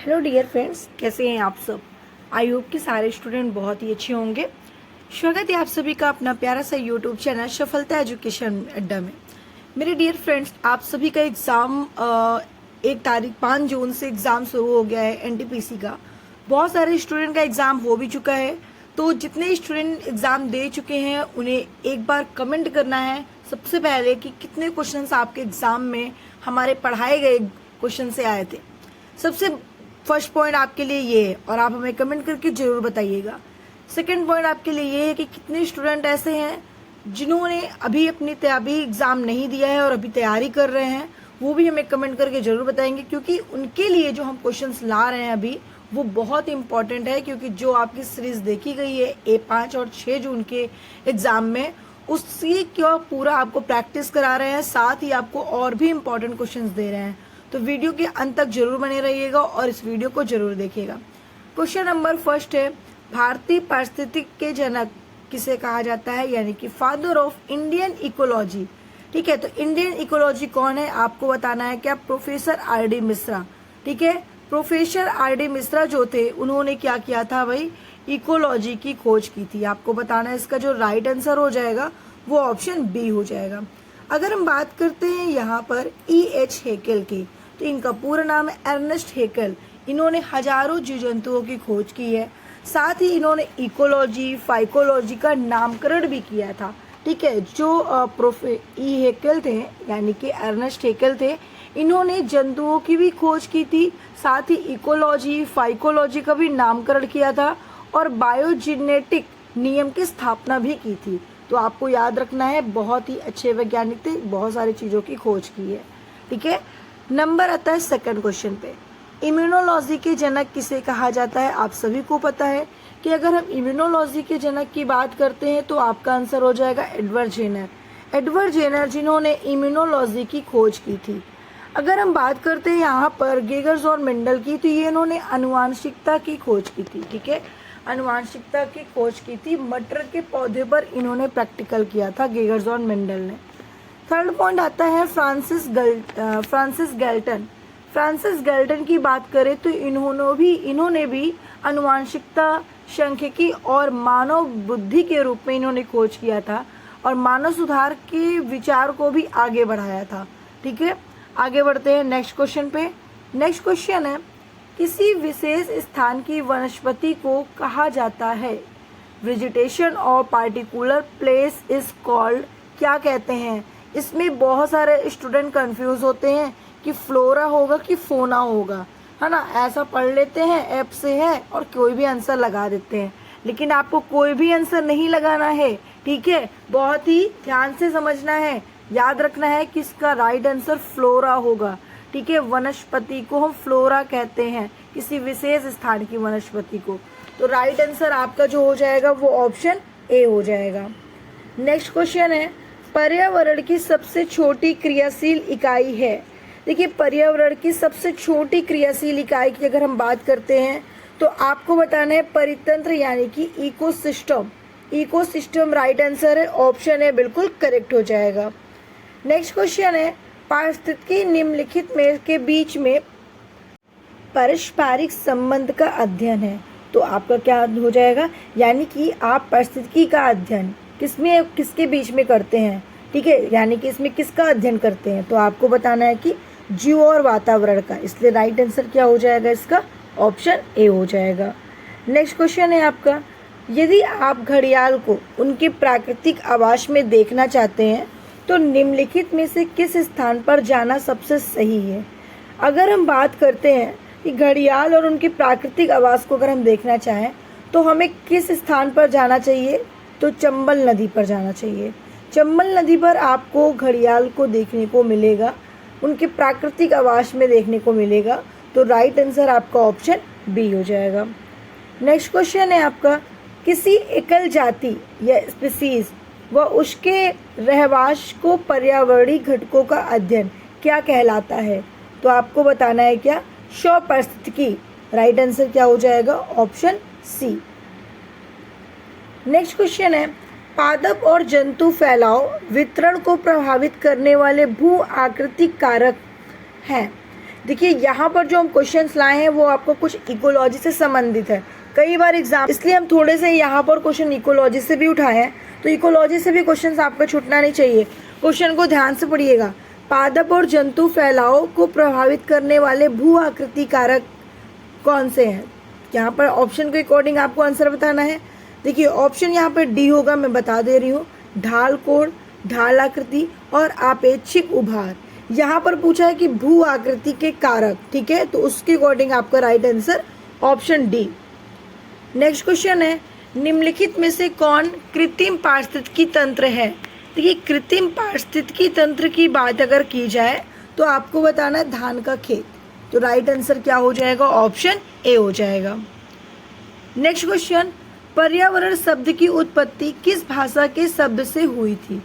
Hello dear friends, कैसे हैं आप सब। आई होप कि सारे स्टूडेंट बहुत ही अच्छे होंगे। स्वागत है आप सभी का अपना प्यारा सा यूट्यूब चैनल सफलता एजुकेशन अड्डा में। मेरे डियर फ्रेंड्स, आप सभी का एग्ज़ाम 1 तारीख 5 जून से एग्ज़ाम शुरू हो गया है एनटीपीसी का। बहुत सारे स्टूडेंट का एग्ज़ाम हो भी चुका है। तो जितने स्टूडेंट एग्ज़ाम दे चुके हैं उन्हें एक बार कमेंट करना है सबसे पहले कि कितने क्वेश्चंस आपके एग्ज़ाम में हमारे पढ़ाए गए क्वेश्चन से आए थे। सबसे फर्स्ट पॉइंट आपके लिए ये है और आप हमें कमेंट करके जरूर बताइएगा। सेकंड पॉइंट आपके लिए ये है कि कितने स्टूडेंट ऐसे हैं जिन्होंने अभी एग्जाम नहीं दिया है और अभी तैयारी कर रहे हैं, वो भी हमें कमेंट करके जरूर बताएंगे, क्योंकि उनके लिए जो हम क्वेश्चंस ला रहे हैं अभी वो बहुत इंपॉर्टेंट है। क्योंकि जो आपकी सीरीज देखी गई है A5 और 6 जून के एग्जाम में, उसी का पूरा आपको प्रैक्टिस करा रहे हैं, साथ ही आपको और भी इम्पोर्टेंट क्वेश्चंस दे रहे हैं। तो वीडियो के अंत तक जरूर बने रहिएगा और इस वीडियो को जरूर देखिएगा। क्वेश्चन नंबर फर्स्ट है, भारतीय पारिस्थितिक के जनक किसे कहा जाता है, यानी कि फादर ऑफ इंडियन इकोलॉजी। ठीक है, तो इंडियन इकोलॉजी कौन है आपको बताना है क्या? Professor R.D. मिश्रा। ठीक है, प्रोफेसर R.D. मिश्रा जो थे उन्होंने क्या किया था भाई? इकोलॉजी की खोज की थी। आपको बताना है इसका जो राइट आंसर हो जाएगा वो ऑप्शन बी हो जाएगा। अगर हम बात करते हैं यहाँ पर E.H. हेकेल की, तो इनका पूरा नाम है अर्नेस्ट हेकेल। इन्होंने हजारों जीव जंतुओं की खोज की है, साथ ही इन्होंने इकोलॉजी फाइकोलॉजी का नामकरण भी किया था। ठीक है, जो हेकेल थे यानी कि अर्नेस्ट हेकेल थे, इन्होंने जंतुओं की भी खोज की थी, साथ ही इकोलॉजी फाइकोलॉजी का भी नामकरण किया था और बायोजेनेटिक नियम की स्थापना भी की थी। तो आपको याद रखना है, बहुत ही अच्छे वैज्ञानिक थे, बहुत सारी चीज़ों की खोज की है। ठीक है, नंबर आता है सेकंड क्वेश्चन पे। इम्यूनोलॉजी के जनक किसे कहा जाता है? आप सभी को पता है कि अगर हम इम्यूनोलॉजी के जनक की बात करते हैं तो आपका आंसर हो जाएगा एडवर्ड जेनर। एडवर्ड जेनर जिन्होंने इम्यूनोलॉजी की खोज की थी। अगर हम बात करते हैं यहाँ पर गेगर्स और मेंडल की, तो ये इन्होंने आनुवांशिकता की खोज की थी। ठीक है, आनुवांशिकता की खोज की थी। मटर के पौधे पर इन्होंने प्रैक्टिकल किया था गेगर्स और मेंडल ने। थर्ड पॉइंट आता है फ्रांसिस गैल्टन। फ्रांसिस गैल्टन की बात करें तो इन्होंने भी आनुवांशिकता, सांख्यिकी और मानव बुद्धि के रूप में इन्होंने खोज किया था और मानव सुधार के विचार को भी आगे बढ़ाया था। ठीक है, आगे बढ़ते हैं नेक्स्ट क्वेश्चन पे। नेक्स्ट क्वेश्चन है, किसी विशेष स्थान की वनस्पति को कहा जाता है? Vegetation of particular place is called, क्या कहते हैं? इसमें बहुत सारे स्टूडेंट कंफ्यूज होते हैं कि फ्लोरा होगा कि फोना होगा, है ना। ऐसा पढ़ लेते हैं, ऐप से है और कोई भी आंसर लगा देते हैं, लेकिन आपको कोई भी आंसर नहीं लगाना है। ठीक है, बहुत ही ध्यान से समझना है, याद रखना है कि इसका राइट आंसर फ्लोरा होगा। ठीक है, वनस्पति को हम फ्लोरा कहते हैं, किसी विशेष स्थान की वनस्पति को। तो राइट आंसर आपका जो हो जाएगा वो ऑप्शन ए हो जाएगा। नेक्स्ट क्वेश्चन है, पर्यावरण की सबसे छोटी क्रियाशील इकाई है। देखिए, पर्यावरण की सबसे छोटी क्रियाशील इकाई की अगर हम बात करते हैं तो आपको बताना है परितंत्र यानी कि इकोसिस्टम। इकोसिस्टम राइट आंसर है, ऑप्शन ए बिल्कुल करेक्ट हो जाएगा। नेक्स्ट क्वेश्चन है, पारिस्थितिकी निम्नलिखित में के बीच में पारस्परिक संबंध का अध्ययन है। तो आपका क्या हो जाएगा, यानी कि आप पारिस्थितिकी का अध्ययन किसके बीच में करते हैं? ठीक है, यानी कि इसमें किसका अध्ययन करते हैं? तो आपको बताना है कि जीव और वातावरण का। इसलिए राइट आंसर क्या हो जाएगा इसका? ऑप्शन ए हो जाएगा। नेक्स्ट क्वेश्चन है आपका, यदि आप घड़ियाल को उनके प्राकृतिक आवास में देखना चाहते हैं तो निम्नलिखित में से किस स्थान पर जाना सबसे सही है? अगर हम बात करते हैं कि घड़ियाल और उनके प्राकृतिक आवास को अगर हम देखना चाहें तो हमें किस स्थान पर जाना चाहिए? तो चंबल नदी पर जाना चाहिए। चंबल नदी पर आपको घड़ियाल को देखने को मिलेगा, उनके प्राकृतिक आवास में देखने को मिलेगा। तो राइट आंसर आपका ऑप्शन बी हो जाएगा। नेक्स्ट क्वेश्चन है आपका, किसी एकल जाति या स्पीसीज व उसके रहवास को पर्यावरणीय घटकों का अध्ययन क्या कहलाता है? तो आपको बताना है क्या? स्वपारिस्थितिकी। राइट आंसर क्या हो जाएगा? Option C. नेक्स्ट क्वेश्चन है, पादप और जंतु फैलाव वितरण को प्रभावित करने वाले भू आकृतिक कारक हैं। देखिए यहाँ पर जो हम क्वेश्चंस लाए हैं वो आपको कुछ इकोलॉजी से संबंधित है। कई बार एग्जाम, इसलिए हम थोड़े से यहाँ पर क्वेश्चन इकोलॉजी से भी उठाए हैं, तो इकोलॉजी से भी क्वेश्चन आपका छूटना नहीं चाहिए। क्वेश्चन को ध्यान से पढ़िएगा। पादप और जंतु फैलाव को प्रभावित करने वाले भू आकृति कारक कौन से हैं? यहाँ पर ऑप्शन के अकॉर्डिंग आपको आंसर बताना है। देखिए ऑप्शन यहाँ पर डी होगा, मैं बता दे रही हूँ, ढाल कोण, ढाल आकृति और आपेक्षिक उभार। यहाँ पर पूछा है कि भू आकृति के कारक, ठीक है, तो उसके अकॉर्डिंग आपका right answer option D. Next question है, निम्नलिखित में से कौन कृत्रिम पारिस्थितिकी तंत्र है? देखिए कृत्रिम पारिस्थितिकी तंत्र की बात अगर की जाए तो आपको बताना है धान का खेत, तो राइट आंसर क्या हो जाएगा? ऑप्शन ए हो जाएगा। नेक्स्ट क्वेश्चन, पर्यावरण शब्द की उत्पत्ति किस भाषा के शब्द से हुई थी?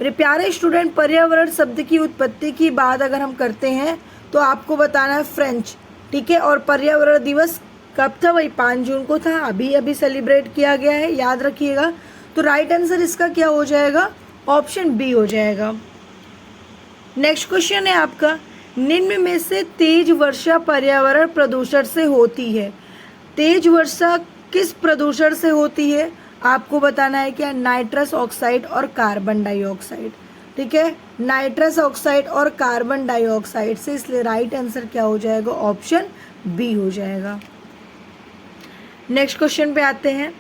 मेरे प्यारे स्टूडेंट, पर्यावरण शब्द की उत्पत्ति की बात अगर हम करते हैं तो आपको बताना है फ्रेंच, ठीक है। और पर्यावरण दिवस कब था? वही 5 जून को था, अभी सेलिब्रेट किया गया है, याद रखिएगा। तो राइट आंसर इसका क्या हो जाएगा? ऑप्शन बी हो जाएगा। नेक्स्ट क्वेश्चन है आपका, निम्न में से तेज वर्षा पर्यावरण प्रदूषण से होती है? तेज वर्षा किस प्रदूषण से होती है? आपको बताना है क्या? नाइट्रस ऑक्साइड और कार्बन डाइऑक्साइड, ठीक है, नाइट्रस ऑक्साइड और कार्बन डाइऑक्साइड से, इसलिए राइट आंसर क्या हो जाएगा? ऑप्शन बी हो जाएगा। नेक्स्ट क्वेश्चन पे आते हैं,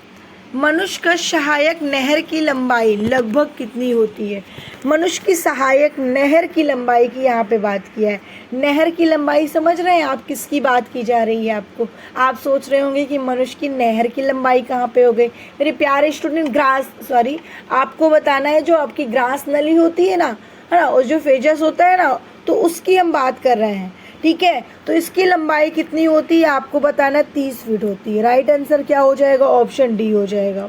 मनुष्य का सहायक नहर की लंबाई लगभग कितनी होती है? मनुष्य की सहायक नहर की लंबाई की यहाँ पे बात किया है। नहर की लंबाई समझ रहे हैं आप किसकी बात की जा रही है? आपको, आप सोच रहे होंगे कि मनुष्य की नहर की लंबाई कहाँ पे हो गई। मेरे प्यारे स्टूडेंट, आपको बताना है जो आपकी ग्रास नली होती है ना, है ना, और जो फेजस होता है ना, तो उसकी हम बात कर रहे हैं, ठीक है। तो इसकी लंबाई कितनी होती है आपको बताना? 30 फीट होती है। राइट आंसर क्या हो जाएगा? ऑप्शन डी हो जाएगा।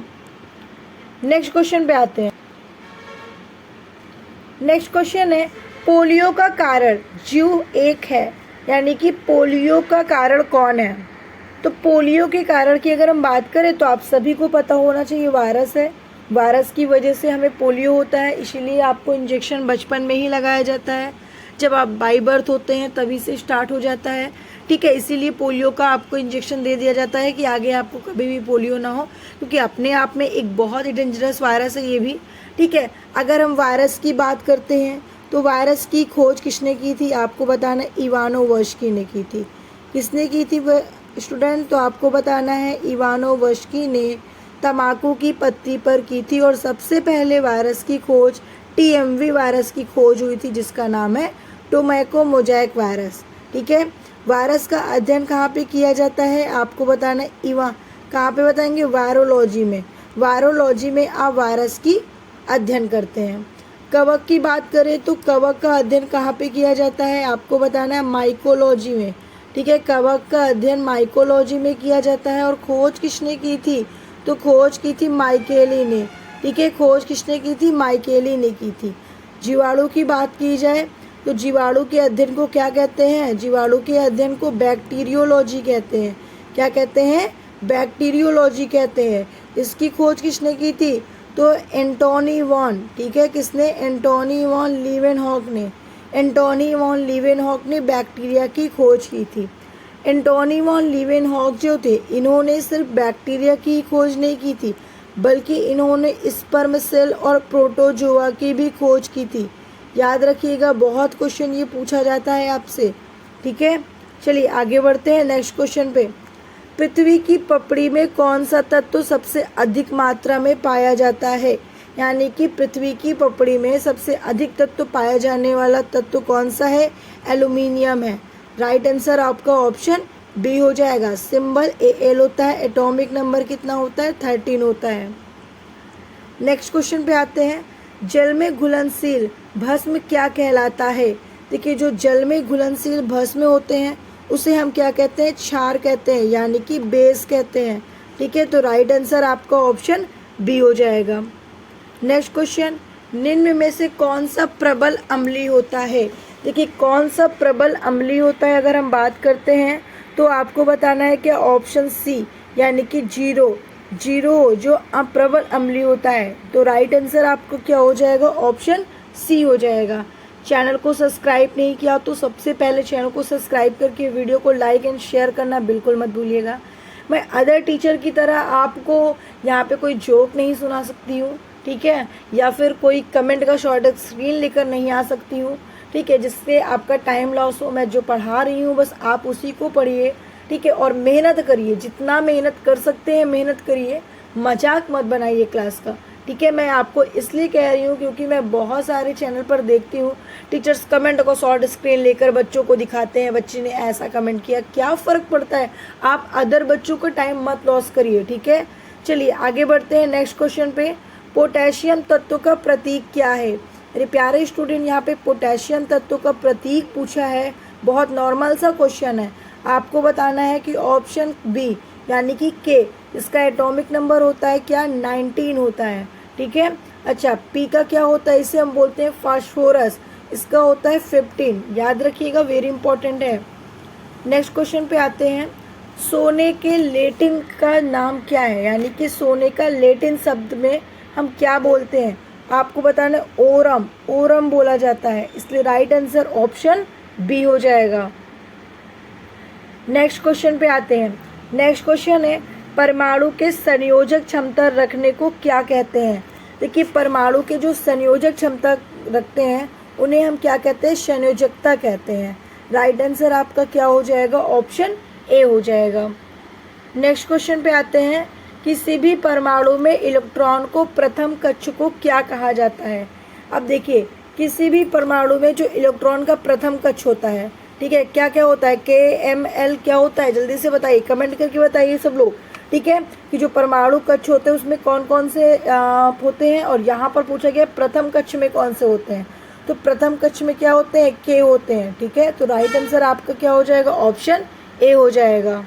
नेक्स्ट क्वेश्चन पे आते हैं। नेक्स्ट क्वेश्चन है, पोलियो का कारण जीव एक है, यानी कि पोलियो का कारण कौन है? तो पोलियो के कारण की अगर हम बात करें तो आप सभी को पता होना चाहिए, वायरस है। वायरस की वजह से हमें पोलियो होता है, इसीलिए आपको इंजेक्शन बचपन में ही लगाया जाता है। जब आप बाई बर्थ होते हैं तभी से स्टार्ट हो जाता है, ठीक है। इसीलिए पोलियो का आपको इंजेक्शन दे दिया जाता है कि आगे आपको कभी भी पोलियो ना हो, क्योंकि अपने आप में एक बहुत ही डेंजरस वायरस है ये भी, ठीक है। अगर हम वायरस की बात करते हैं तो वायरस की खोज किसने की थी? आपको बताना है इवानोवस्की ने की थी। किसने की थी स्टूडेंट? तो आपको बताना है इवानोवस्की ने तम्बाकू की पत्ती पर की थी। और सबसे पहले वायरस की खोज TMV वायरस की खोज हुई थी, जिसका नाम है टोबैको मोज़ेक वायरस, ठीक है। वायरस का अध्ययन कहाँ पे किया जाता है? आपको बताना है कहाँ पे बताएंगे? वायरोलॉजी में। वायरोलॉजी में आप वायरस की अध्ययन करते हैं। कवक की बात करें तो कवक का अध्ययन कहाँ पे किया जाता है? आपको बताना है माइकोलॉजी में, ठीक है। कवक का अध्ययन माइकोलॉजी में किया जाता है। और खोज किसने की थी? तो खोज की थी माइकेली ने, ठीक है। खोज किसने की थी? माइकेली ने की थी। जीवाणु की बात की जाए तो जीवाणु के अध्ययन को क्या कहते हैं? जीवाणु के अध्ययन को बैक्टीरियोलॉजी कहते हैं। क्या कहते हैं? बैक्टीरियोलॉजी कहते हैं। इसकी खोज किसने की थी? तो एंटोनी वॉन, ठीक है। किसने? एंटोनी वॉन लीवेनहॉक ने। एंटोनी वॉन लीवेनहॉक ने बैक्टीरिया की खोज की थी। एंटोनी वॉन लीवेनहॉक जो थे, इन्होंने सिर्फ बैक्टीरिया की खोज नहीं की थी, बल्कि इन्होंने स्पर्म सेल और प्रोटोजोआ की भी खोज की थी। याद रखिएगा, बहुत क्वेश्चन ये पूछा जाता है आपसे, ठीक है। चलिए आगे बढ़ते हैं नेक्स्ट क्वेश्चन पे। पृथ्वी की पपड़ी में कौन सा तत्व सबसे अधिक मात्रा में पाया जाता है? यानी कि पृथ्वी की पपड़ी में सबसे अधिक तत्व पाया जाने वाला तत्व कौन सा है? एल्यूमिनियम है। राइट आंसर आपका ऑप्शन बी हो जाएगा। सिंबल Al होता है। एटॉमिक नंबर कितना होता है? 13 होता है। नेक्स्ट क्वेश्चन पे आते हैं, जल में घुलनशील भस्म क्या कहलाता है? देखिए जो जल में घुलनशील भस्म होते हैं उसे हम क्या कहते हैं? क्षार कहते हैं, यानी कि बेस कहते हैं, ठीक है। तो राइट आंसर आपका ऑप्शन बी हो जाएगा। नेक्स्ट क्वेश्चन, निम्न में से कौन सा प्रबल अम्लीय होता है? देखिए कौन सा प्रबल अम्लीय होता है अगर हम बात करते हैं तो आपको बताना है क्या? ऑप्शन सी, यानी कि जीरो जो अप्रबल अम्लीय होता है। तो राइट आंसर आपको क्या हो जाएगा? ऑप्शन सी हो जाएगा। चैनल को सब्सक्राइब नहीं किया तो सबसे पहले चैनल को सब्सक्राइब करके वीडियो को लाइक एंड शेयर करना बिल्कुल मत भूलिएगा। मैं अदर टीचर की तरह आपको यहाँ पे कोई जोक नहीं सुना सकती हूँ, ठीक है, या फिर कोई कमेंट का शॉर्ट स्क्रीन लेकर नहीं आ सकती हूँ, ठीक है, जिससे आपका टाइम लॉस हो। मैं जो पढ़ा रही हूँ बस आप उसी को पढ़िए, ठीक है, और मेहनत करिए, जितना मेहनत कर सकते हैं मेहनत करिए, मजाक मत बनाइए क्लास का, ठीक है। मैं आपको इसलिए कह रही हूँ क्योंकि मैं बहुत सारे चैनल पर देखती हूँ टीचर्स कमेंट को शॉर्ट स्क्रीन लेकर बच्चों को दिखाते हैं, बच्चे ने ऐसा कमेंट किया, क्या फ़र्क पड़ता है। आप अदर बच्चों का टाइम मत लॉस करिए, ठीक है। चलिए आगे बढ़ते हैं नेक्स्ट क्वेश्चन पे। पोटेशियम तत्व का प्रतीक क्या है। मेरे प्यारे स्टूडेंट, यहाँ पे पोटेशियम तत्व का प्रतीक पूछा है। बहुत नॉर्मल सा क्वेश्चन है। आपको बताना है कि ऑप्शन बी यानी कि के, इसका एटॉमिक नंबर होता है क्या, 19 होता है, ठीक है। अच्छा, पी का क्या होता है, इसे हम बोलते हैं फास्फोरस, इसका होता है 15, याद रखिएगा, वेरी इंपॉर्टेंट है। नेक्स्ट क्वेश्चन पे आते हैं। सोने के लैटिन का नाम क्या है, यानी कि सोने का लैटिन शब्द में हम क्या बोलते हैं। आपको बताना है ओरम, ओरम बोला जाता है, इसलिए राइट आंसर ऑप्शन बी हो जाएगा। नेक्स्ट क्वेश्चन पे आते हैं। नेक्स्ट क्वेश्चन है, परमाणु के संयोजक क्षमता रखने को क्या कहते हैं। देखिए, परमाणु के जो संयोजक क्षमता रखते हैं उन्हें हम क्या कहते हैं, संयोजकता कहते हैं। राइट आंसर आपका क्या हो जाएगा, ऑप्शन ए हो जाएगा। नेक्स्ट क्वेश्चन पे आते हैं। किसी भी परमाणु में इलेक्ट्रॉन को प्रथम कक्ष को क्या कहा जाता है। अब देखिए, किसी भी परमाणु में जो इलेक्ट्रॉन का प्रथम कक्ष होता है, ठीक है, क्या क्या होता है, के एम एल क्या होता है, जल्दी से बताइए, कमेंट करके बताइए सब लोग, ठीक है, कि जो परमाणु कक्ष होते हैं उसमें कौन कौन से होते हैं, और यहाँ पर पूछा गया प्रथम कक्ष में कौन से होते हैं। तो प्रथम कक्ष में क्या होते हैं, के होते हैं, ठीक है। तो राइट आंसर आपका क्या हो जाएगा, ऑप्शन ए हो जाएगा।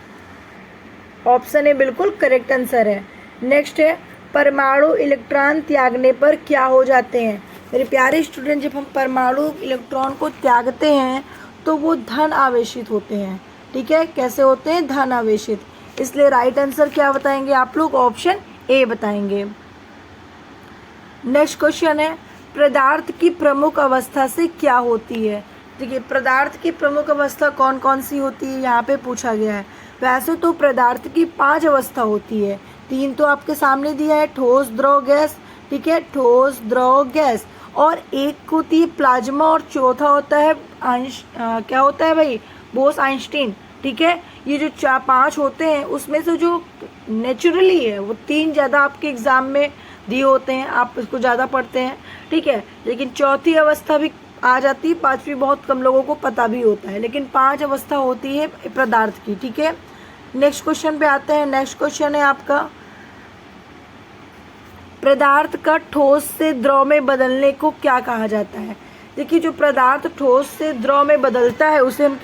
ऑप्शन ए बिल्कुल करेक्ट आंसर है। नेक्स्ट है, परमाणु इलेक्ट्रॉन त्यागने पर क्या हो जाते हैं। मेरे प्यारे स्टूडेंट, जब हम परमाणु इलेक्ट्रॉन को त्यागते हैं तो वो धन आवेशित होते हैं, ठीक है। कैसे होते हैं, धन आवेशित, इसलिए राइट आंसर क्या बताएंगे आप लोग, ऑप्शन ए बताएंगे। नेक्स्ट क्वेश्चन है, पदार्थ की प्रमुख अवस्था से क्या होती है। देखिए, पदार्थ की प्रमुख अवस्था कौन कौन सी होती है यहाँ पे पूछा गया है। वैसे तो पदार्थ की 5 अवस्था होती है, 3 तो आपके सामने दिया है, ठोस, द्रव, गैस, ठीक है, ठोस, द्रव, गैस, और एक होती है प्लाज्मा, और चौथा होता है क्या होता है भाई, बोस आइंस्टीन, ठीक है। ये जो 5 होते हैं उसमें से जो नेचुरली है वो 3 ज़्यादा आपके एग्जाम में दिए होते हैं, आप इसको ज़्यादा पढ़ते हैं, ठीक है। लेकिन चौथी अवस्था भी आ जाती है, 5वीं बहुत कम लोगों को पता भी होता है, लेकिन 5 अवस्था होती है पदार्थ की, ठीक है। नेक्स्ट क्वेश्चन पे आते हैं। नेक्स्ट क्वेश्चन है आपका, पदार्थ का ठोस से द्रव में बदलने को क्या कहा जाता है। देखिए, जो पदार्थ ठोस से द्रव में बदलता है उसे हम,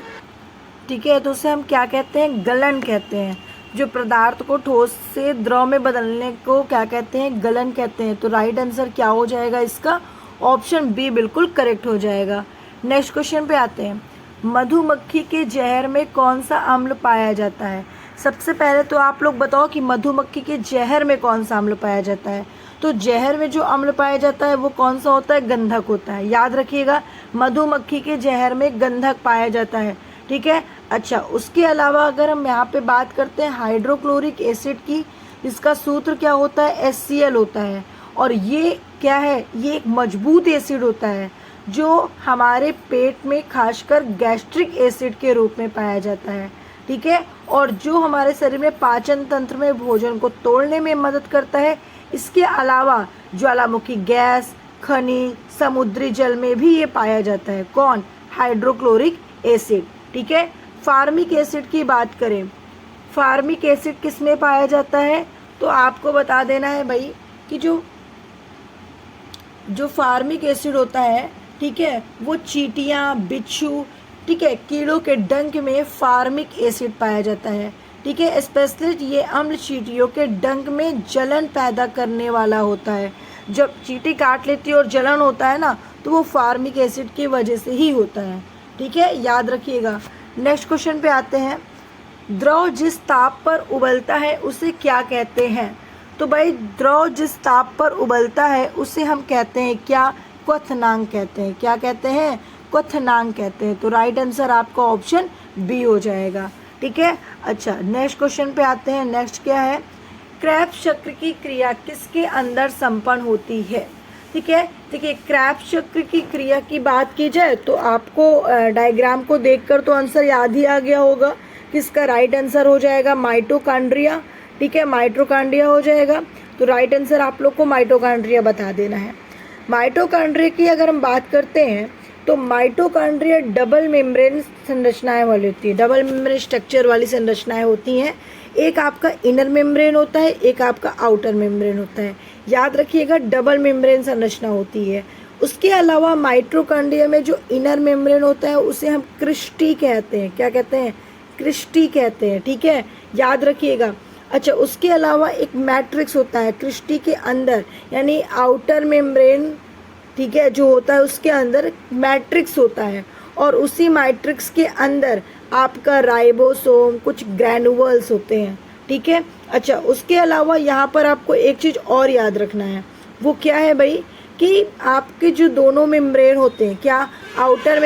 ठीक है, तो उसे हम क्या कहते हैं, गलन कहते हैं। जो पदार्थ को ठोस से द्रव में बदलने को क्या कहते हैं, गलन कहते हैं। तो राइट आंसर क्या हो जाएगा इसका, ऑप्शन बी बिल्कुल करेक्ट हो जाएगा। नेक्स्ट क्वेश्चन पे आते हैं। मधुमक्खी के जहर में कौन सा अम्ल पाया जाता है। सबसे पहले तो आप लोग बताओ कि मधुमक्खी के जहर में कौन सा अम्ल पाया जाता है। तो जहर में जो अम्ल पाया जाता है वो कौन सा होता है, गंधक होता है, याद रखिएगा, मधुमक्खी के जहर में गंधक पाया जाता है, ठीक है। अच्छा, उसके अलावा अगर हम यहाँ पे बात करते हैं हाइड्रोक्लोरिक एसिड की, इसका सूत्र क्या होता है, HCl होता है, और ये क्या है, ये एक मजबूत एसिड होता है जो हमारे पेट में खासकर गैस्ट्रिक एसिड के रूप में पाया जाता है, ठीक है, और जो हमारे शरीर में पाचन तंत्र में भोजन को तोड़ने में मदद करता है। इसके अलावा ज्वालामुखी गैस, खनिज, समुद्री जल में भी ये पाया जाता है, कौन, हाइड्रोक्लोरिक एसिड, ठीक है। फार्मिक एसिड की बात करें, फार्मिक एसिड किस में पाया जाता है, तो आपको बता देना है भाई कि जो फार्मिक एसिड होता है, ठीक है, वो चींटियाँ, बिच्छू, ठीक है, कीड़ों के डंक में फार्मिक एसिड पाया जाता है, ठीक है। स्पेशली ये अम्ल चींटियों के डंक में जलन पैदा करने वाला होता है। जब चींटी काट लेती है और जलन होता है ना, तो वो फार्मिक एसिड की वजह से ही होता है, ठीक है, याद रखिएगा। नेक्स्ट क्वेश्चन पे आते हैं। द्रव जिस ताप पर उबलता है उसे क्या कहते हैं। तो भाई, द्रव जिस ताप पर उबलता है उसे हम कहते हैं क्या, क्वथनांक कहते हैं। क्या कहते हैं? क्वथनांक कहते हैं। तो राइट आंसर आपका ऑप्शन बी हो जाएगा। ठीक है। अच्छा, नेक्स्ट क्वेश्चन पे आते हैं। नेक्स्ट क्या है? क्रेब्स चक्र की क्रिया किसके अंदर संपन्न होती है? ठीक है। देखिए, क्रेब्स चक्र की क्रिया की बात की जाए तो आपको डायग्राम को देखकर तो आंसर याद ही आ गया होगा। किसका राइट आंसर हो जाएगा? माइटोकॉन्ड्रिया। ठीक है, माइटोकॉन्ड्रिया हो जाएगा। तो राइट आंसर आप लोग को माइटोकॉन्ड्रिया बता देना है। माइटोकॉन्ड्रिया की अगर हम बात करते हैं तो माइटोकॉन्ड्रिया डबल मेम्ब्रेन संरचनाएं वाली होती है, डबल मेम्ब्रेन स्ट्रक्चर वाली संरचनाएं होती हैं। एक आपका इनर मेम्ब्रेन होता है, एक आपका आउटर मेम्ब्रेन होता है। याद रखिएगा, डबल मेम्ब्रेन संरचना होती है। उसके अलावा माइटोकॉन्ड्रिया में जो इनर मेम्ब्रेन होता है उसे हम क्रिस्टी कहते हैं। क्या कहते हैं? क्रिस्टी कहते हैं। ठीक है, याद रखिएगा। अच्छा, उसके अलावा एक मैट्रिक्स होता है क्रिस्टी के अंदर, यानी आउटर मेम्ब्रेन, ठीक है, जो होता है उसके अंदर मैट्रिक्स होता है, और उसी मैट्रिक्स के अंदर आपका राइबोसोम, कुछ ग्रैनुअल्स होते हैं। ठीक है। अच्छा, उसके अलावा यहाँ पर आपको एक चीज़ और याद रखना है। वो क्या है भाई? कि आपके जो दोनों मेम्ब्रेन होते हैं, क्या आउटर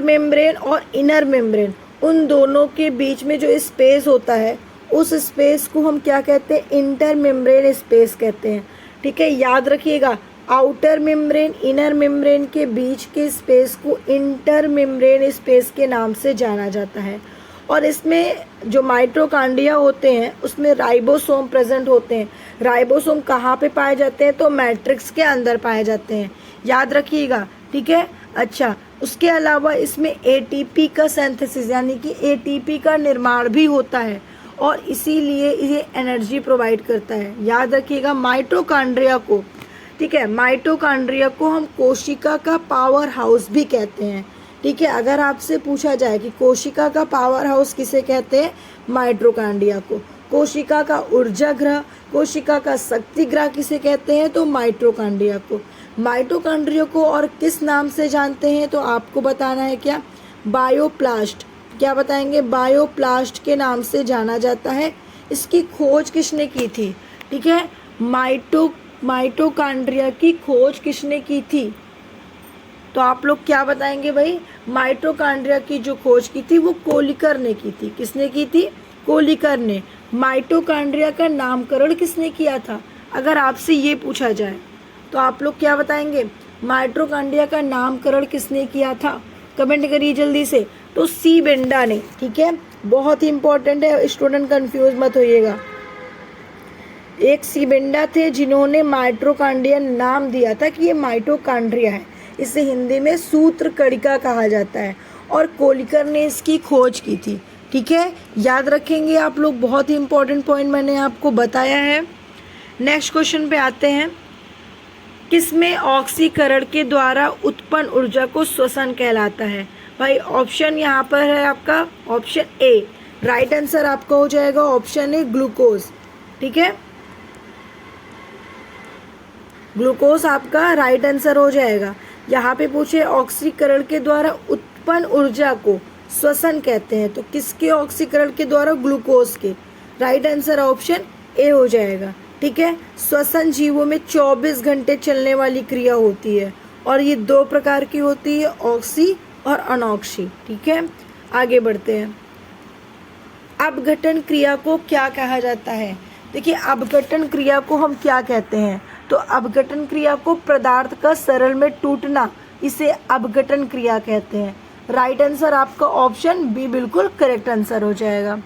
मेम्ब्रेन और इनर मेम्ब्रेन, उन दोनों के बीच में जो स्पेस होता है उस स्पेस को हम क्या कहते हैं? इंटर मेम्ब्रेन स्पेस कहते हैं। ठीक है, याद रखिएगा, आउटर मेम्ब्रेन इनर मेम्ब्रेन के बीच के स्पेस को इंटर मेम्ब्रेन स्पेस के नाम से जाना जाता है। और इसमें जो माइटोकॉन्ड्रिया होते हैं उसमें राइबोसोम प्रेजेंट होते हैं। राइबोसोम कहाँ पे पाए जाते हैं? तो मैट्रिक्स के अंदर पाए जाते हैं। याद रखिएगा। ठीक है। अच्छा, उसके अलावा इसमें एटीपी का सिंथेसिस, यानी कि एटीपी का निर्माण भी होता है, और इसीलिए ये एनर्जी प्रोवाइड करता है। याद रखिएगा, माइटोकॉन्ड्रिया को, ठीक है, माइटोकॉन्ड्रिया को हम कोशिका का पावर हाउस भी कहते हैं। ठीक है, अगर आपसे पूछा जाए कि कोशिका का पावर हाउस किसे कहते हैं? माइटोकॉन्ड्रिया को। कोशिका का ऊर्जा ग्रह, कोशिका का शक्ति ग्रह किसे कहते हैं? तो माइटोकॉन्ड्रिया को। माइटोकॉन्ड्रिया को और किस नाम से जानते हैं? तो आपको बताना है क्या? बायोप्लास्ट। क्या बताएंगे? बायोप्लास्ट के नाम से जाना जाता है। इसकी खोज किसने की थी? ठीक है, माइटोकॉन्ड्रिया की खोज किसने की थी? तो आप लोग क्या बताएंगे भाई? माइटोकॉन्ड्रिया की जो खोज की थी वो कोलिकर ने की थी। किसने की थी? कोलिकर ने। माइटोकॉन्ड्रिया का नामकरण किसने किया था? अगर आपसे ये पूछा जाए तो आप लोग क्या बताएंगे? माइटोकॉन्ड्रिया का नामकरण किसने किया था? कमेंट करिए जल्दी से। तो सी बेंडा ने। ठीक है, बहुत ही इंपॉर्टेंट है, स्टूडेंट कंफ्यूज मत होइएगा। एक सी बेंडा थे जिन्होंने माइटोकॉन्ड्रिया नाम दिया था कि ये माइटोकॉन्ड्रिया है। इसे हिंदी में सूत्र कणिका कहा जाता है, और कोलिकर ने इसकी खोज की थी। ठीक है, याद रखेंगे आप लोग, बहुत ही इंपॉर्टेंट पॉइंट मैंने आपको बताया है। नेक्स्ट क्वेश्चन पे आते हैं। किसमें ऑक्सीकरण के द्वारा उत्पन्न ऊर्जा को श्वसन कहलाता है? भाई ऑप्शन यहाँ पर है आपका ऑप्शन ए। राइट आंसर आपका हो जाएगा ऑप्शन ए, ग्लूकोज। ठीक है, ग्लूकोज आपका राइट आंसर हो जाएगा। यहाँ पे पूछे ऑक्सीकरण के द्वारा उत्पन्न ऊर्जा को श्वसन कहते हैं, तो किसके ऑक्सीकरण के द्वारा? ग्लूकोज के। राइट आंसर ऑप्शन ए हो जाएगा। ठीक है, श्वसन जीवों में 24 घंटे चलने वाली क्रिया होती है, और ये दो प्रकार की होती है, ऑक्सी और अनॉक्सी। ठीक है, आगे बढ़ते हैं। अपघटन क्रिया को क्या कहा जाता है? देखिए, अपघटन क्रिया को हम क्या कहते हैं? तो अपघटन क्रिया को पदार्थ का सरल में टूटना, इसे अपघटन क्रिया कहते हैं। राइट आंसर आपका ऑप्शन बी बिल्कुल करेक्ट आंसर हो जाएगा।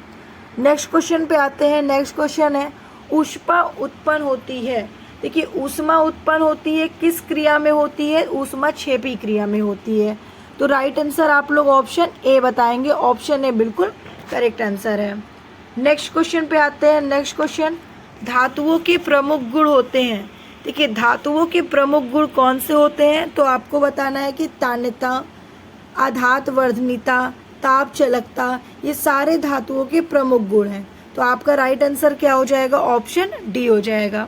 नेक्स्ट क्वेश्चन पे आते हैं। नेक्स्ट क्वेश्चन है, ऊष्मा उत्पन्न होती है। देखिए, ऊष्मा उत्पन्न होती है किस क्रिया में होती है? ऊष्मा क्षेपी क्रिया में होती है। तो राइट आंसर आप लोग ऑप्शन ए बताएंगे। ऑप्शन ए बिल्कुल करेक्ट आंसर है। नेक्स्ट क्वेश्चन पे आते हैं। नेक्स्ट क्वेश्चन, धातुओं के प्रमुख गुण होते हैं। देखिए, धातुओं के प्रमुख गुण कौन से होते हैं? तो आपको बताना है कि तान्यता, आघात वर्धनीयता, ताप चालकता, ये सारे धातुओं के प्रमुख गुण हैं। तो आपका राइट आंसर क्या हो जाएगा? ऑप्शन डी हो जाएगा।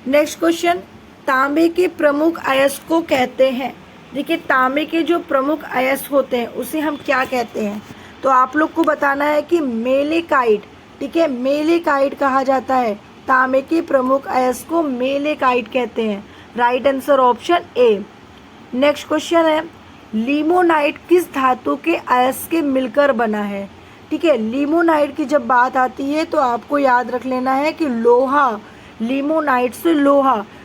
नेक्स्ट क्वेश्चन, तांबे के प्रमुख अयस्क को कहते हैं। देखिए, तांबे के जो प्रमुख अयस्क होते हैं उसे हम क्या कहते हैं? तो आप लोग को बताना है कि मेलेकाइट। ठीक है, मेलेकाइट कहा जाता है। तांबे के प्रमुख अयस्क को मेलेकाइट कहते हैं। Right answer option A. Next question है, लिमोनाइट किस धातु के अयस्क के मिलकर बना है? ठीक है, लिमोनाइट की जब बात आती है तो आपको याद रख लेना है कि लोहा, लिमोनाइट से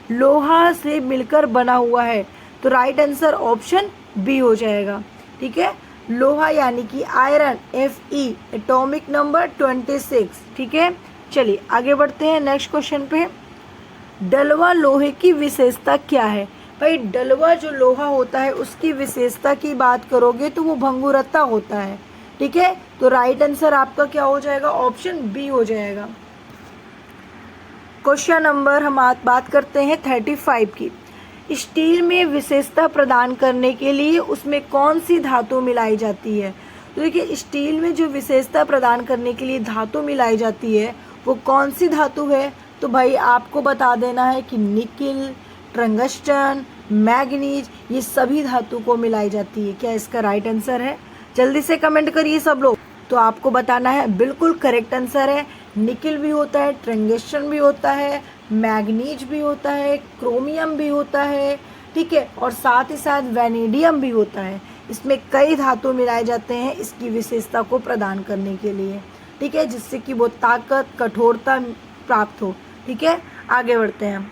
लोहा से मिलकर बना हुआ है। तो राइट आंसर ऑप्शन बी हो जाएगा। ठीक है, लोहा यानी कि आयरन, Fe, एटॉमिक नंबर 26। ठीक है, चलिए आगे बढ़ते हैं नेक्स्ट क्वेश्चन पे। डलवा लोहे की विशेषता क्या है? भाई डलवा जो लोहा होता है उसकी विशेषता की बात करोगे तो वो भंगुरता होता है। ठीक है, तो राइट आंसर आपका क्या हो जाएगा? ऑप्शन बी हो जाएगा। क्वेश्चन नंबर हम बात करते हैं 35 की। स्टील में विशेषता प्रदान करने के लिए उसमें कौन सी धातु मिलाई जाती है? तो देखिए, स्टील में जो विशेषता प्रदान करने के लिए धातु मिलाई जाती है वो कौन सी धातु है? तो भाई आपको बता देना है कि निकिल, टंगस्टन, मैग्नीज, ये सभी धातु को मिलाई जाती है। क्या इसका राइट आंसर है? जल्दी से कमेंट करिए सब लोग। तो आपको बताना है, बिल्कुल करेक्ट आंसर है। निकिल भी होता है, टंगस्टन भी होता है, मैग्नीज भी होता है, क्रोमियम भी होता है। ठीक है, और साथ ही साथ वैनेडियम भी होता है। इसमें कई धातु मिलाए जाते हैं इसकी विशेषता को प्रदान करने के लिए। ठीक है, जिससे कि वो ताकत, कठोरता प्राप्त हो। ठीक है, आगे बढ़ते हैं।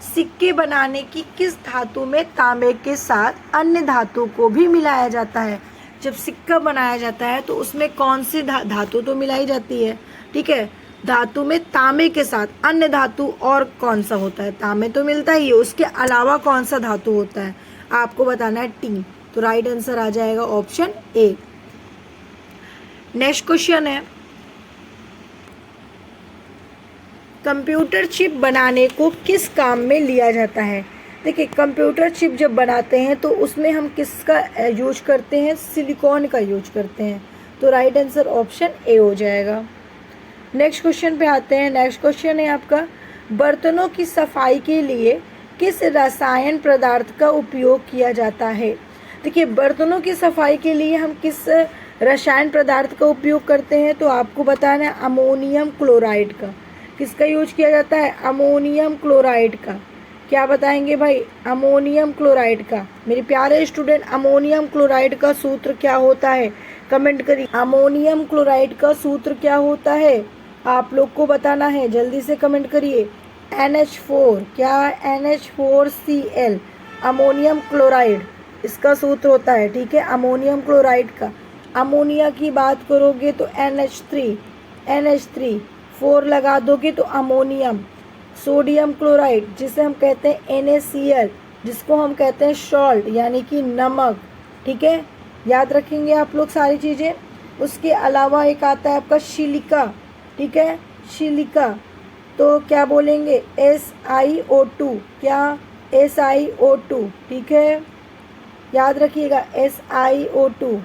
सिक्के बनाने की किस धातु में तांबे के साथ अन्य धातु को भी मिलाया जाता है? जब सिक्का बनाया जाता है तो उसमें कौन सी धातु तो मिलाई जाती है? ठीक है, धातु में तांबे के साथ अन्य धातु और कौन सा होता है? तांबे तो मिलता ही है, उसके अलावा कौन सा धातु होता है? आपको बताना है टी। तो राइट आंसर आ जाएगा ऑप्शन ए। नेक्स्ट क्वेश्चन है, कंप्यूटर चिप बनाने को किस काम में लिया जाता है? देखिए, कंप्यूटर चिप जब बनाते हैं तो उसमें हम किसका यूज करते हैं? सिलिकॉन का यूज करते हैं। तो राइट आंसर ऑप्शन ए हो जाएगा। नेक्स्ट क्वेश्चन पे आते हैं। नेक्स्ट क्वेश्चन है आपका, बर्तनों की सफाई के लिए किस रसायन पदार्थ का उपयोग किया जाता है? देखिए, बर्तनों की सफाई के लिए हम किस रसायन पदार्थ का उपयोग करते हैं? तो आपको बताना है अमोनियम क्लोराइड का। किसका यूज किया जाता है? अमोनियम क्लोराइड का। क्या बताएंगे भाई? अमोनियम क्लोराइड का। मेरे प्यारे स्टूडेंट, अमोनियम क्लोराइड का सूत्र क्या होता है? कमेंट करिए, अमोनियम क्लोराइड का सूत्र क्या होता है? आप लोग को बताना है, जल्दी से कमेंट करिए। NH4, क्या? NH4Cl, अमोनियम क्लोराइड इसका सूत्र होता है। ठीक है, अमोनियम क्लोराइड का। अमोनिया की बात करोगे तो NH3, 4 लगा दोगे तो अमोनियम। सोडियम क्लोराइड जिसे हम कहते हैं NaCl, जिसको हम कहते हैं सॉल्ट यानी कि नमक। ठीक है, याद रखेंगे आप लोग सारी चीज़ें। उसके अलावा एक आता है आपका सिलिका। ठीक है, सिलिका तो क्या बोलेंगे? SiO2, क्या? SiO2। ठीक है, याद रखिएगा SiO2।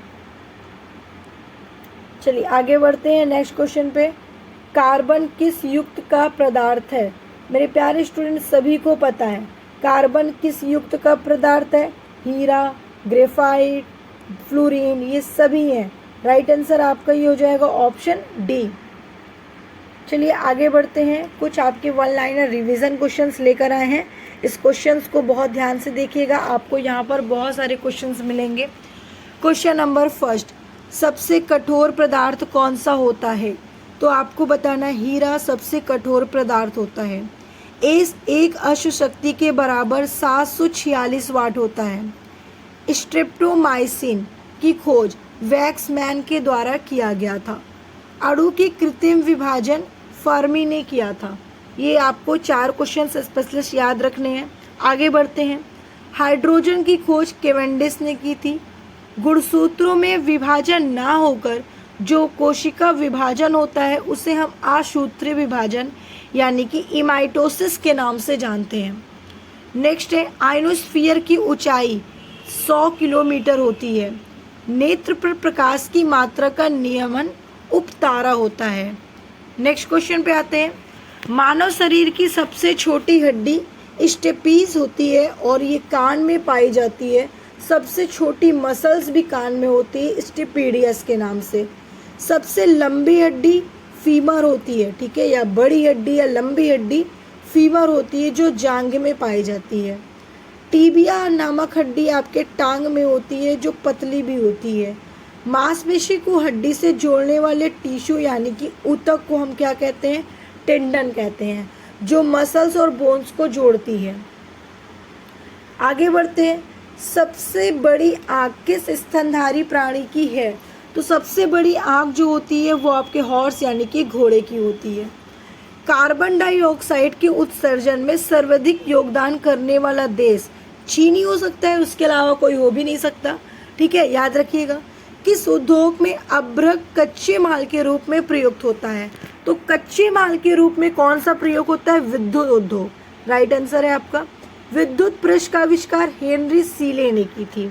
चलिए आगे बढ़ते हैं नेक्स्ट क्वेश्चन पे। कार्बन किस युक्त का पदार्थ है? मेरे प्यारे स्टूडेंट, सभी को पता है कार्बन किस युक्त का पदार्थ है। हीरा, ग्रेफाइट, फ्लोरीन, ये सभी हैं। राइट आंसर आपका ये हो जाएगा ऑप्शन डी। चलिए आगे बढ़ते हैं। कुछ आपके वन लाइनर रिवीजन क्वेश्चंस लेकर आए हैं। इस क्वेश्चंस को बहुत ध्यान से देखिएगा, आपको यहाँ पर बहुत सारे क्वेश्चंस मिलेंगे। क्वेश्चन नंबर फर्स्ट, सबसे कठोर पदार्थ कौन सा होता है? तो आपको बताना, हीरा सबसे कठोर पदार्थ होता है। एक अश्व शक्ति के बराबर 746 वाट होता है। स्ट्रेप्टोमाइसिन की खोज वैक्समैन के द्वारा किया गया था। अणु की कृत्रिम विभाजन फर्मी ने किया था। ये आपको 4 क्वेश्चन स्पेशलिस्ट याद रखने हैं। आगे बढ़ते हैं। हाइड्रोजन की खोज केवेंडिश ने की थी। गुणसूत्रों में विभाजन ना होकर जो कोशिका विभाजन होता है उसे हम आसूत्रीय विभाजन यानी कि इमाइटोसिस के नाम से जानते हैं। नेक्स्ट है, आयनोस्फीयर की ऊंचाई 100 किलोमीटर होती है। नेत्र पर प्रकाश की मात्रा का नियमन उपतारा होता है। नेक्स्ट क्वेश्चन पे आते हैं। मानव शरीर की सबसे छोटी हड्डी स्टेपीज होती है और ये कान में पाई जाती है। सबसे छोटी मसल्स भी कान में होती है, स्टेपीडियस के नाम से। सबसे लंबी हड्डी फीमर होती है, ठीक है, या बड़ी हड्डी या लंबी हड्डी फीमर होती है जो जांघ में पाई जाती है। टीबिया नामक हड्डी आपके टांग में होती है जो पतली भी होती है। मांसपेशी को हड्डी से जोड़ने वाले टिश्यू यानी कि ऊतक को हम क्या कहते हैं? टेंडन कहते हैं, जो मसल्स और बोन्स को जोड़ती है। आगे बढ़ते हैं। सबसे बड़ी आँख किस स्तनधारी प्राणी की है? तो सबसे बड़ी आँख जो होती है वो आपके हॉर्स यानी कि घोड़े की होती है। कार्बन डाइऑक्साइड के उत्सर्जन में सर्वाधिक योगदान करने वाला देश चीन ही हो सकता है, उसके अलावा कोई हो भी नहीं सकता, ठीक है, याद रखिएगा। किस उद्योग में अभ्रक कच्चे माल के रूप में प्रयुक्त होता है? तो कच्चे माल के रूप में कौन सा प्रयोग होता है? विद्युत उद्योग, राइट आंसर है आपका। विद्युत ब्रश का आविष्कार हेनरी सीले ने की थी।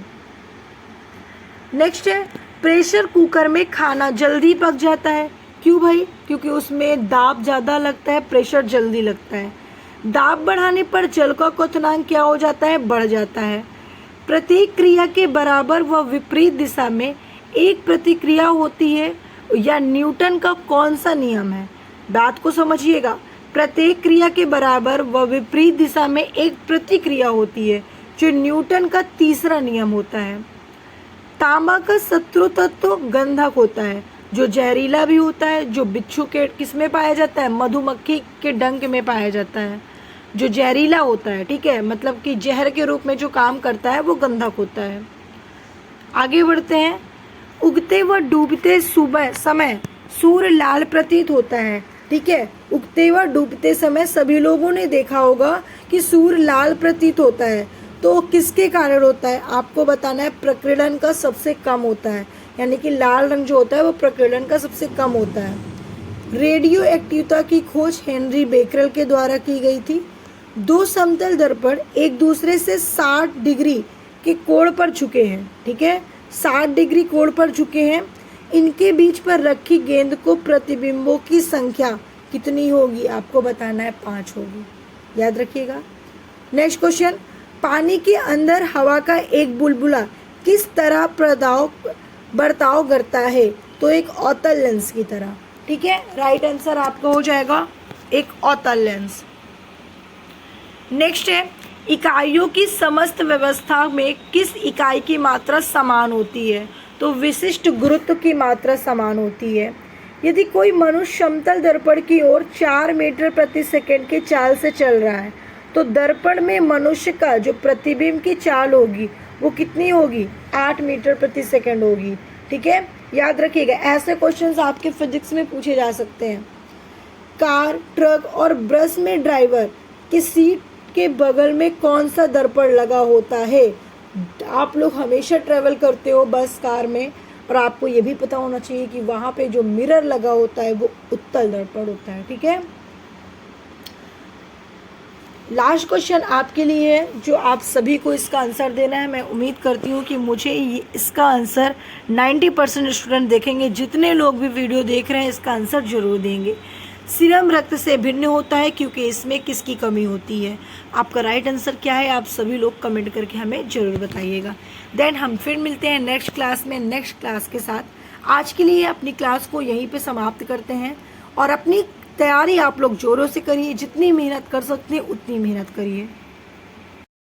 नेक्स्ट है, प्रेशर कुकर में खाना जल्दी पक जाता है, क्यों भाई? क्योंकि उसमें दाब ज़्यादा लगता है, प्रेशर जल्दी लगता है। दाब बढ़ाने पर जल का क्वथनांक क्या हो जाता है? बढ़ जाता है। प्रत्येक क्रिया के बराबर व विपरीत दिशा में एक प्रतिक्रिया होती है, या न्यूटन का कौन सा नियम है? बात को समझिएगा। प्रत्येक क्रिया के बराबर व विपरीत दिशा में एक प्रतिक्रिया होती है, जो न्यूटन का तीसरा नियम होता है। तांबा का शत्रु तत्व गंधक होता है, जो जहरीला भी होता है, जो बिच्छू के किस में पाया जाता है? मधुमक्खी के डंक में पाया जाता है, जो जहरीला होता है, ठीक है, मतलब कि जहर के रूप में जो काम करता है वो गंधक होता है। आगे बढ़ते हैं। उगते व डूबते सुबह समय सूर्य लाल प्रतीत होता है, ठीक है, उगते व डूबते समय सभी लोगों ने देखा होगा कि सूर्य लाल प्रतीत होता है। तो किसके कारण होता है? आपको बताना है। प्रकीर्णन का सबसे कम होता है, यानी कि लाल रंग जो होता है वो प्रकीर्णन का सबसे कम होता है। रेडियो एक्टिविटी की खोज हेनरी बेकरल के द्वारा की गई थी। दो समतल दर्पण एक दूसरे से 60 डिग्री के कोण पर झुके हैं, ठीक है, 60 डिग्री कोण पर झुके हैं। इनके बीच पर रखी गेंद को प्रतिबिंबों की संख्या कितनी होगी? आपको बताना है, 5 होगी, याद रखिएगा। नेक्स्ट क्वेश्चन, पानी के अंदर हवा का एक बुलबुला किस तरह बर्ताव करता है? तो एक अवतल लेंस की तरह, ठीक है, राइट आंसर आपका हो जाएगा एक अवतल लेंस। नेक्स्ट है, इकाइयों की समस्त व्यवस्था में किस इकाई की मात्रा समान होती है? तो विशिष्ट गुरुत्व की मात्रा समान होती है। यदि कोई मनुष्य समतल दर्पण की ओर 4 मीटर प्रति सेकंड की चाल से चल रहा है, तो दर्पण में मनुष्य का जो प्रतिबिंब की चाल होगी वो कितनी होगी? 8 मीटर प्रति सेकंड होगी, ठीक है, याद रखिएगा। ऐसे क्वेश्चंस आपके फिजिक्स में पूछे जा सकते हैं। कार, ट्रक और बस में ड्राइवर की सीट के बगल में कौन सा दर्पण लगा होता है? आप लोग हमेशा ट्रेवल करते हो बस, कार में, और आपको ये भी पता होना चाहिए कि वहाँ पे जो मिरर लगा होता है वो उत्तल दर्पण होता है, ठीक है। लास्ट क्वेश्चन आपके लिए है, जो आप सभी को इसका आंसर देना है। मैं उम्मीद करती हूँ कि मुझे इसका आंसर 90% स्टूडेंट देखेंगे। जितने लोग भी वीडियो देख रहे हैं इसका आंसर जरूर देंगे। सीरम रक्त से भिन्न होता है क्योंकि इसमें किसकी कमी होती है? आपका राइट आंसर क्या है? आप सभी लोग कमेंट करके हमें ज़रूर बताइएगा। देन हम फिर मिलते हैं नेक्स्ट क्लास में, नेक्स्ट क्लास के साथ। आज के लिए अपनी क्लास को यहीं पे समाप्त करते हैं, और अपनी तैयारी आप लोग जोरों से करिए, जितनी मेहनत कर सकते हैं उतनी मेहनत करिए।